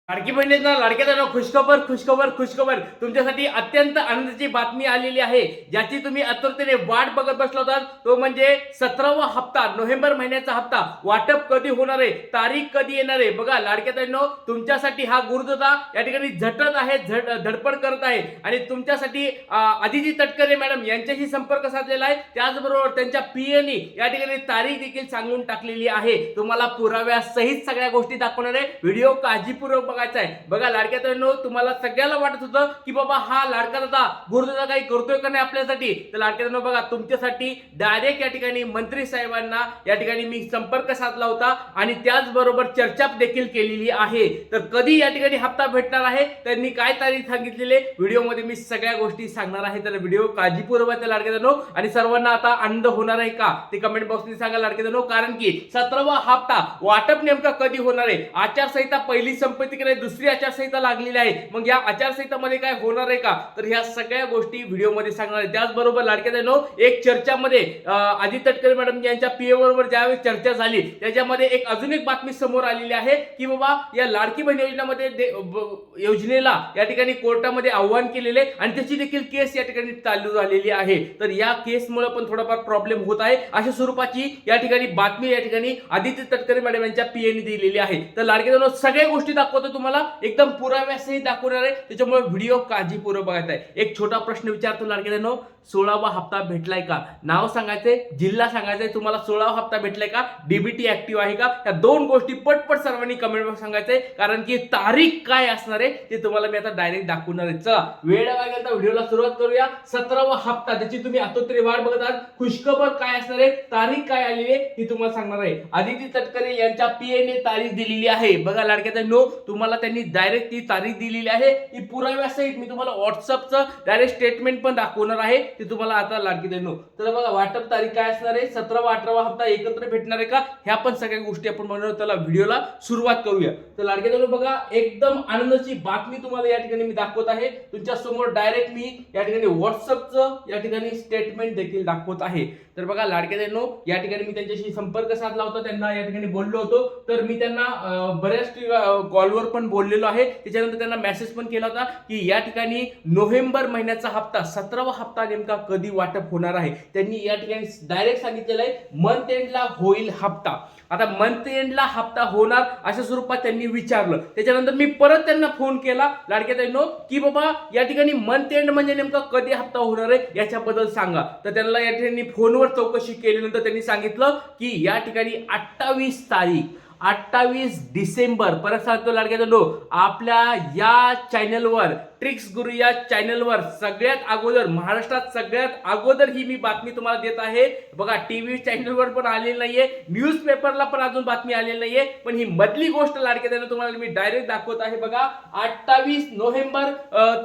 लाडकी बहिणींना लाडक्या खुशखबर खुशखबर खुशखबर तुमच्यासाठी अत्यंत आनंदाची बातमी आलेली आहे, ज्याची तुम्ही आतुरतेने वाट बघत बसला होता। तो म्हणजे 17वा हप्ता, नोव्हेंबर महिन्याचा हप्ता वाटप कधी होणार आहे, तारीख कधी येणार आहे। बघा लाडक्या बहिणींनो, तुमच्यासाठी हा गुरुदादा या ठिकाणी झटत आहे, धडपड करत आहे आणि तुमच्यासाठी आदिती तटकरे मॅडम यांच्याशी संपर्क साधलेला आहे। त्याचबरोबर त्यांच्या पीएनी या ठिकाणी तारीख देखील सांगून टाकलेली आहे। तुम्हाला पुराव्यासहित सगळ्या गोष्टी दाखवणार आहे। व्हिडिओ काळजीपूर्वक बघायचा आहे। बघा लाडक्या बहिणींनो, तुम्हाला सगळ्याला वाटत होतं की बाबा हा लाडका दादा गुरुदादा काही करतोय का नाही आपल्यासाठी, तर लाडक्या बहिणींनो बघा, तुमच्यासाठी डायरेक्ट या ठिकाणी मंत्री साहेबांना या ठिकाणी मी संपर्क साधला होता आणि त्याचबरोबर चर्चा देखील केलेली आहे। तर कधी या ठिकाणी हप्ता भेटणार आहे, त्यांनी काय तारीख सांगितलेली, व्हिडिओमध्ये मी सगळ्या गोष्टी सांगणार आहे। तर व्हिडिओ काळजीपूर्वक आहे लाडक्या बहिणींनो, आणि सर्वांना आता आनंद होणार आहे का ते कमेंट बॉक्समध्ये सांगा लाडक्या बहिणींनो, कारण की 17वा हप्ता वाटप नेमका कधी होणार आहे। आचारसंहिता पहिली संपत्ती की दुसरी आचारसंहिता लागलेली आहे, मग या आचारसंहितामध्ये काय होणार आहे का, तर ह्या सगळ्या गोष्टी व्हिडिओमध्ये सांगणार आहे। त्याचबरोबर लाडक्या बहिणींनो, एक चर्चामध्ये आदिती तटकरे मॅडम यांच्या पीए बरोबर ज्यावेळी चर्चा झाली, त्याच्यामध्ये अजून एक बातमी समोर आलेली आहे की बाबा या लाडकी बहीण योजनेमध्ये योजनेला या ठिकाणी कोर्टामध्ये आव्हान केलेले आणि त्याची देखील केस या ठिकाणी चालू झालेली आहे। तर या केसमुळे पण थोडाफार प्रॉब्लेम होत आहे, अशा स्वरूपाची या ठिकाणी बातमी या ठिकाणी आदिती तटकरे मॅडम यांच्या पीएने दिलेली आहे। तर लाडक्या बहिणींनो, सगळ्या गोष्टी दाखवतो तुम्हाला, एकदम पुराव्यासही दाखवणार आहे, त्याच्यामुळे व्हिडिओ काळजीपूर्वक बघायचा आहे। एक छोटा प्रश्न विचारतो लाडक्या बहिणींनो, 16वा हप्ता भेटलाय का? नाव सांगायचंय, जिल्हा सांगायचंय, तुम्हाला 16वा हप्ता भेटलाय का, डीबीटी ऍक्टिव्ह आहे का, या दोन गोष्टी पटपट सर्वांनी कमेंट बॉक्स सांगायचंय, कारण की तारीख काय असणार आहे ते तुम्हाला मी आता डायरेक्ट दाखवणार आहे। चला वेळ वागता व्हिडिओला सुरुवात करूया। 17वा हप्ता, त्याची तुम्ही आतुरतेने वाट बघत आहात, खुशखबर काय असणार आहे, तारीख काय आलेली आहे ही तुम्हाला सांगणार आहे। आदिती तटकरे यांच्या पीएने तारीख दिलेली आहे। बघा लाडक्या बहिणींनो, तुम्हाला त्यांनी डायरेक्ट ती तारीख दिलेली आहे, ही पुराव्यासहित मी तुम्हाला व्हॉट्सअपचं डायरेक्ट स्टेटमेंट पण दाखवणार आहे, ते तुम्हाला आता लाडकी बहिणींनो। तर बघा वाटप तारीख काय असणार आहे, 17वा 18वा हप्ता एकत्र भेटणार आहे का, ह्या पण सगळ्या गोष्टी आपण बनवून त्याला व्हिडिओला सुरुवात करूया। तर लाडकी बहिणींनो बघा, एकदम आनंदाची बातमी तुम्हाला या ठिकाणी मी दाखवत आहे, तुमच्या समोर डायरेक्ट मी या ठिकाणी व्हॉट्सअपचं या ठिकाणी स्टेटमेंट देखील दाखवत आहे। तर बघा लाडक्या बहिणींनो, या ठिकाणी मी त्यांच्याशी संपर्क साधला होता, त्यांना या ठिकाणी बोललो होतो, तर मी त्यांना बऱ्याच कॉलवर पण बोललेलो आहे। त्याच्यानंतर त्यांना मेसेज पण केला होता की या ठिकाणी नोव्हेंबर महिन्याचा हप्ता 17वा हप्ता नेमका कधी वाटप होणार आहे। त्यांनी या ठिकाणी डायरेक्ट सांगितलेलं आहे मंथ एंडला होईल हप्ता। आता मंथ एंडला हप्ता होणार अशा स्वरूपात त्यांनी विचारलं। त्याच्यानंतर मी परत त्यांना फोन केला लाडक्या बहिणींनो की बाबा या ठिकाणी मंथ एंड म्हणजे नेमका कधी हप्ता होणार आहे याच्याबद्दल सांगा। तर त्यांना या ठिकाणी फोनवर चौकशी केल्यानंतर त्यांनी सांगितलं की या ठिकाणी 28 तारीख 28 डिसेंबर, परत सांगतो लाडक्या बहिणींनो, आपल्या या चॅनलवर ट्रिक्स गुरु या चॅनलवर सगळ्यात अगोदर, महाराष्ट्रात सगळ्यात अगोदर ही मी बातमी तुम्हाला देत आहे। बघा टीव्ही चॅनलवर पण आलेली नाहीये, न्यूज पेपरला पण अजून बातमी आलेली नाहीये, पण ही मधली गोष्ट लाडक्या बहिणींनो तुम्हाला मी डायरेक्ट दाखवत आहे। बघा 28 नोव्हेंबर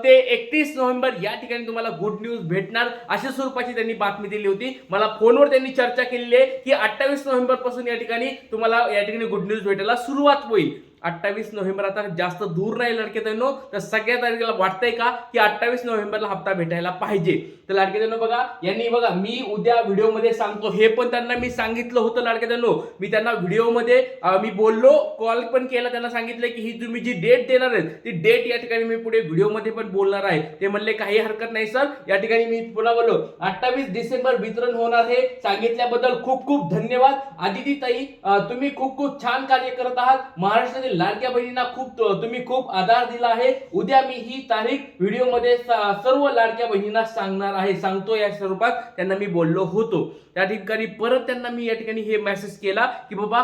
ते 31 नोव्हेंबर या ठिकाणी तुम्हाला गुड न्यूज भेटणार अशा स्वरूपाची त्यांनी बातमी दिली होती। मला फोनवर त्यांनी चर्चा केलेली आहे की 28 नोव्हेंबर पासून या ठिकाणी तुम्हाला या ठिकाणी गुड न्यूज भेटायला सुरुवात होईल। 28 नोव्हेंबर आता जास्त दूर नाही लाडक्या बहिणींनो, तर सगळ्या तारखेला वाटतंय का की 28 नोव्हेंबरला हप्ता भेटायला पाहिजे। तर लाडक्या बहिणींनो बघा, यांनी बघा मी उद्या व्हिडिओमध्ये सांगतो, हे पण त्यांना मी सांगितलं होतं लाडक्या बहिणींनो। मी त्यांना व्हिडिओमध्ये मी बोललो, कॉल पण केला, त्यांना सांगितलं की ही तुम्ही जी डेट देणार आहे ती डेट या ठिकाणी मी पुढे व्हिडिओमध्ये पण बोलणार आहे। ते म्हणले काही हरकत नाही सर, या ठिकाणी मी पुन्हा बोललो 28 डिसेंबर वितरण होणार हे सांगितल्याबद्दल खूप खूप धन्यवाद। आदिती ताई, तुम्ही खूप खूप छान कार्य करत आहात, महाराष्ट्रातील लाडक्या बहिणींना तुम्ही खूप आधार दिला आहे। उद्या मी ही तारीख व्हिडिओमध्ये सर्व लाडक्या बहिणींना सांगणार आहे, सांगतो या स्वरूपात त्यांना मी बोललो होतो। त्या ठिकाणी परत त्यांना मी या ठिकाणी हे मेसेज केला की बाबा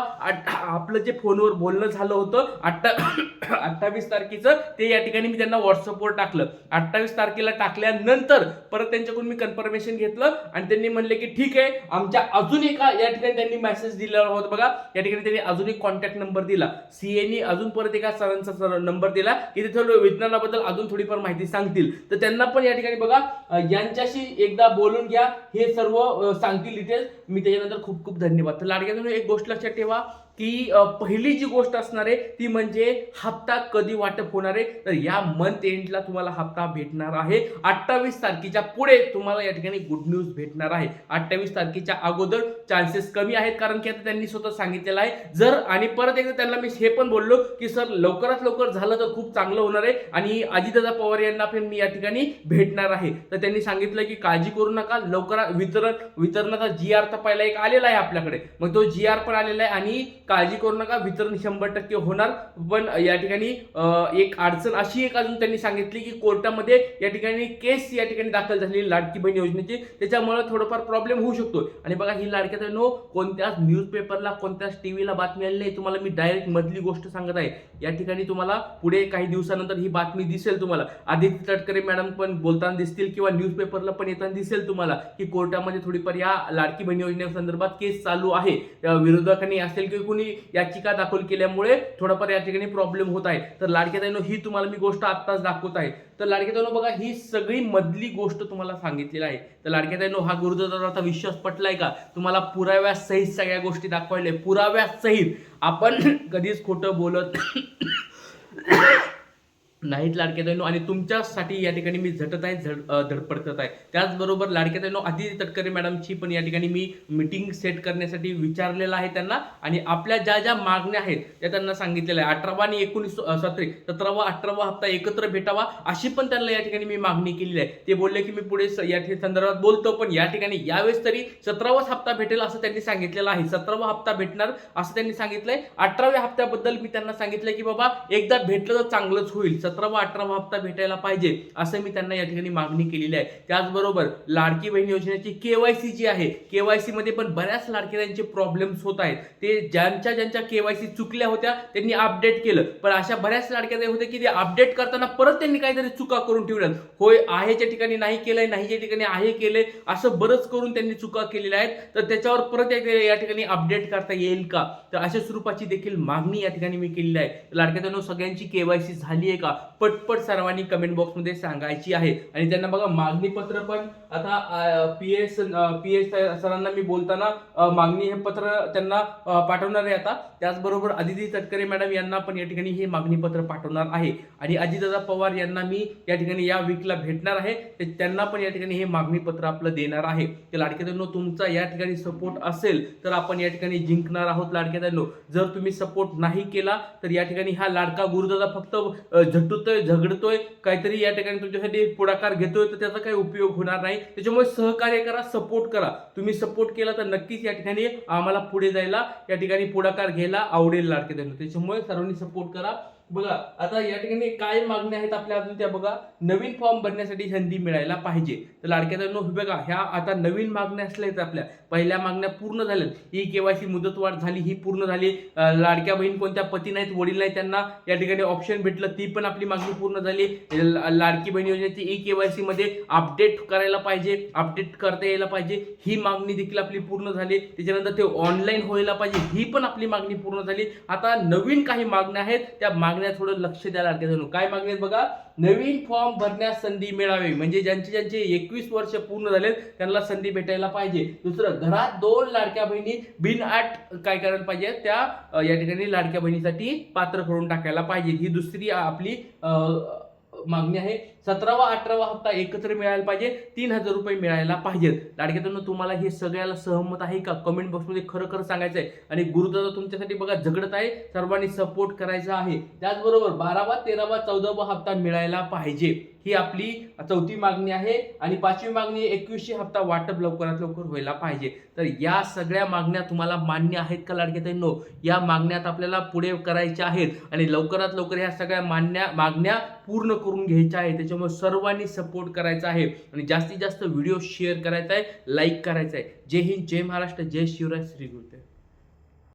आपलं जे फोनवर बोलणं झालं होतं 28 तारखेचं, ते या ठिकाणी मी त्यांना व्हॉट्सअपवर टाकलं। 28 तारखेला टाकल्यानंतर परत त्यांच्याकडून मी कन्फर्मेशन घेतलं आणि त्यांनी म्हणले की ठीक आहे, आमच्या अजून एका या ठिकाणी त्यांनी मेसेज दिला होता। बघा या ठिकाणी त्यांनी अजून एक कॉन्टॅक्ट नंबर दिला, सीएनी अजून परत एका सरांचा नंबर दिला की ते थोडं विज्ञानाबद्दल अजून थोडीफार माहिती सांगतील। तर त्यांना पण या ठिकाणी बघा यांच्याशी एकदा बोलून घ्या, हे सर्व सांगतील डिटेल्स। मी त्याच्यानंतर खूप खूप धन्यवाद। तर लाडक्या बहिणींनो, एक गोष्ट लक्षात ठेवा, की पहिली जी गोष्ट असणार आहे ती म्हणजे हप्ता कधी वाटप होणार आहे. तर या मंथ एंडला तुम्हाला हप्ता भेटणार आहे. 28 तारखेच्या पुढे तुम्हाला या ठिकाणी गुड न्यूज भेटणार आहे. 28 तारखेच्या अगोदर चान्सेस कमी आहेत, कारण की आता त्यांनी स्वतः सांगितलेलं आहे. जर आणि परत एकदा त्यांना मी हे पण बोललो की सर लवकरात लवकर झालं तर खूप चांगलं होणार आहे आणि अजितदादा पवार यांना पण मी या ठिकाणी भेटणार आहे. तर त्यांनी सांगितलं की काळजी करू नका, लवकरात वितरणाचा GR तर पहिला एक आलेला आहे आपल्याकडे, मग तो GR पण आलेला आहे आणि काळजी करू नका, वितरण 100% होणार. पण या ठिकाणी एक अडचण अशी एक अजून त्यांनी सांगितली की कोर्टामध्ये या ठिकाणी केस या ठिकाणी दाखल झाली लाडकी बहीण योजनेची, त्याच्यामुळे थोडंफार प्रॉब्लेम होऊ शकतो. आणि बघा ही लाडक्या बहिणींनो कोणत्याच न्यूजपेपरला कोणत्याच टीव्हीला बातमी आली नाही, तुम्हाला मी डायरेक्ट मधली गोष्ट सांगत आहे. या ठिकाणी तुम्हाला पुढे काही दिवसानंतर ही बातमी दिसेल, तुम्हाला आदिती तटकरे मॅडम पण बोलताना दिसतील किंवा न्यूजपेपरला पण येताना दिसेल तुम्हाला की कोर्टामध्ये थोडीफार या लाडकी बहीण योजनेसंदर्भात केस चालू आहे. विरोधकांनी असेल किंवा कुणी याचिका दाखल केल्यामुळे थोडाफार या ठिकाणी प्रॉब्लेम होत आहे. तर लाडक्या बहिणींनो ही तुम्हाला मी गोष्ट आत्ताच दाखवत आहे. तर लाडक्या बहिणींनो बघा ही सगळी मधली गोष्ट तुम्हाला सांगितलेली आहे. तर लाडक्या बहिणींनो हा गुरुदादाचा विश्वास पटलाय का? तुम्हाला पुराव्यासहित सगळ्या गोष्टी दाखवल्या, पुराव्यासहित. आपण कधीच खोटं बोलत नाहीत लाडक्या बहिणींनो, आणि तुमच्यासाठी या ठिकाणी मी झटत आहे, धडपड करत आहे. त्याचबरोबर लाडक्या बहिणींनो आदिती तटकरे मॅडमची पण या ठिकाणी मी मीटिंग सेट करण्यासाठी विचारलेलं आहे त्यांना, आणि आपल्या ज्या ज्या मागण्या आहेत त्या त्यांना सांगितलेल्या आहे. 18वा आणि 17वा 18वा हप्ता एकत्र भेटावा अशी पण त्यांना या ठिकाणी मी मागणी केलेली आहे. ते बोलले की मी पुढे या संदर्भात बोलतो, पण या ठिकाणी यावेळेस तरी 17वाच हप्ता भेटेल असं त्यांनी सांगितलेलं आहे. 17वा हप्ता भेटणार असं त्यांनी सांगितलंय. 18व्या हप्त्याबद्दल मी त्यांना सांगितलंय की बाबा एकदा भेटलं तर चांगलंच होईल, 17वा 18वा हप्ता भेटायला पाहिजे असं मी त्यांना या ठिकाणी मागणी केलेली आहे. त्याचबरोबर लाडकी बहीण योजनेची KYC जी आहे, KYC मध्ये पण बऱ्याच लाडक्यांचे प्रॉब्लेम्स होत आहेत. ते ज्यांच्या KYC चुकल्या होत्या त्यांनी अपडेट केलं, पण अशा बऱ्याच लाडक्या होते की ते अपडेट करताना परत त्यांनी काहीतरी चुका करून ठेवल्यात. होय आहेच्या ठिकाणी नाही केलंय, नाहीच्या ठिकाणी आहे केलंय, असं बरंच करून त्यांनी चुका केलेल्या आहेत. तर त्याच्यावर परत या ठिकाणी अपडेट करता येईल का? तर अशा स्वरूपाची देखील मागणी या ठिकाणी मी केलेली आहे. लाडक्या सगळ्यांची KYC झाली आहे का? पटपट सर्वांनी कमेंट बॉक्स मध्ये सांगायची आहे. आणि त्यांना बघा मागणी पत्र पण आता PS सरांना मी बोलताना मागणी हे पत्र त्यांना पाठवणार आहे आता. त्याचबरोबर अदिती तटकरे मॅडम यांना पण या ठिकाणी हे मागणी पत्र पाठवणार आहे. आणि अजितदादा पवार यांना मी या ठिकाणी या वीकला भेटणार आहे, त्यांना पण या ठिकाणी हे मागणी पत्र आपलं देणार आहे. ते लाडक्यांनो तुमचा या ठिकाणी सपोर्ट असेल तर आपण या ठिकाणी जिंकणार आहोत. लाडक्यांनो जर तुम्ही सपोर्ट नाही केला तर या ठिकाणी हा लाडका गुरुदादा फक्त झटतोय, झगडतोय, काहीतरी या ठिकाणी तुमच्यासाठी पुढाकार घेतोय, तर त्याचा काही उपयोग होणार नाही. त्याच्यामुळे सहकार्य करा, सपोर्ट करा. तुम्ही सपोर्ट केला तर नक्कीच या ठिकाणी आम्हाला पुढे जायला या ठिकाणी पुढाकार घ्यायला आवडेल लाडक्यांनो. त्याच्यामुळे सर्वांनी सपोर्ट करा. बघा आता या ठिकाणी काय मागण्या आहेत आपल्या अजून त्या बघा. नवीन फॉर्म भरण्यासाठी संधी मिळायला पाहिजे. तर लाडक्यांनो बघा ह्या आता नवीन मागण्या असल्या, आपल्या पहिल्या मागण्या पूर्ण झाल्यात. ही KYC मुदतवाढ झाली, ही पूर्ण झाली. लाडक्या बहीण कोणत्या पती नाहीत, वडील नाही, त्यांना या ठिकाणी ऑप्शन भेटलं, ती पण आपली मागणी पूर्ण झाली. लाडकी बहीण योजनेची KYC मध्ये अपडेट करायला पाहिजे, अपडेट करता यायला पाहिजे, ही मागणी देखील आपली पूर्ण झाली. त्याच्यानंतर ते ऑनलाईन व्हायला पाहिजे, ही पण आपली मागणी पूर्ण झाली. आता नवीन काही मागण्या आहेत, त्या मागण्या थोडं लक्ष द्या लाडक्यांनो. काय मागणी आहेत बघा. नवीन फॉर्म भरण्यास संधी मिळावी, म्हणजे ज्यांचे 21 वर्ष पूर्ण झाले त्यांना संधी भेटायला पाहिजे. दुसरं, घरात 2 लाडक्या बहिणी बिनअट काय करायला पाहिजे, त्या या ठिकाणी लाडक्या बहिणीसाठी पात्र करून टाकायला पाहिजे. ही दुसरी आपली मागणी आहे. 17वा 18वा हप्ता एकत्र मिळायला पाहिजे, 3000 रुपये मिळायला पाहिजेत. लाडक्यांनो तुम्हाला हे सगळ्याला सहमत आहे का? कमेंट बॉक्समध्ये खरं सांगायचं आहे. आणि गुरुदादा तुमच्यासाठी बघा झगडत आहे, सर्वांनी सपोर्ट करायचा आहे. त्याचबरोबर 12वा 13वा 14वा हप्ता मिळायला पाहिजे, ही आपली 4थी मागणी आहे. आणि 5वी मागणी 21शी हप्ता वाटप लवकरात लवकर व्हायला पाहिजे. तर या सगळ्या मागण्या तुम्हाला मान्य आहेत का लाडक्यांनो? या मागण्यात आपल्याला पुढे करायच्या आहेत आणि लवकरात लवकर या सगळ्या मागण्या पूर्ण करून घ्यायच्या आहेत. त्याच्यामुळे सर्वांनी सपोर्ट करायचा आहे आणि जास्तीत जास्त व्हिडिओ शेअर करायचा आहे, लाईक करायचा आहे. जय हिंद, जय महाराष्ट्र, जय शिवराय, श्री गुरुदेव.